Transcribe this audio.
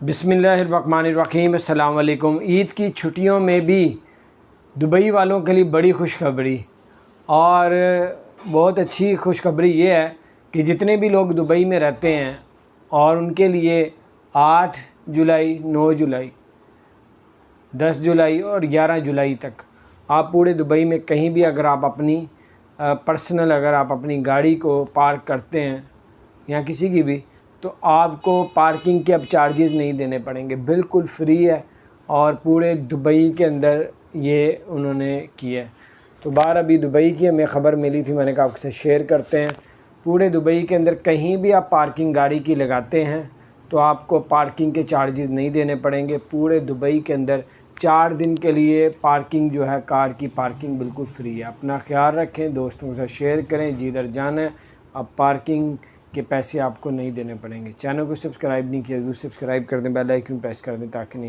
بسم اللہ الرحمن الرحیم۔ السلام علیکم۔ عید کی چھٹیوں میں بھی دبئی والوں کے لیے بڑی خوشخبری اور بہت اچھی خوشخبری یہ ہے کہ جتنے بھی لوگ دبئی میں رہتے ہیں اور ان کے لیے 8 جولائی، 9 جولائی، 10 جولائی اور 11 جولائی تک آپ پورے دبئی میں کہیں بھی اگر آپ اپنی اگر آپ اپنی گاڑی کو پارک کرتے ہیں یا کسی کی بھی، تو آپ کو پارکنگ کے اب چارجز نہیں دینے پڑیں گے، بالکل فری ہے اور پورے دبئی کے اندر یہ انہوں نے کیا ہے۔ تو باہر ابھی دبئی کی ہمیں خبر ملی تھی، میں نے کہا آپ سے شیئر کرتے ہیں۔ پورے دبئی کے اندر کہیں بھی آپ پارکنگ گاڑی کی لگاتے ہیں تو آپ کو پارکنگ کے چارجز نہیں دینے پڑیں گے۔ پورے دبئی کے اندر 4 دن کے لیے پارکنگ جو ہے، کار کی پارکنگ بالکل فری ہے۔ اپنا خیال رکھیں، دوستوں کے ساتھ شیئر کریں، جدھر جانا ہے اب پارکنگ کے پیسے آپ کو نہیں دینے پڑیں گے۔ چینل کو سبسکرائب نہیں کیا، ضرور سبسکرائب کر دیں، بیل آئیکن پریس کر دیں تاکہ نہیں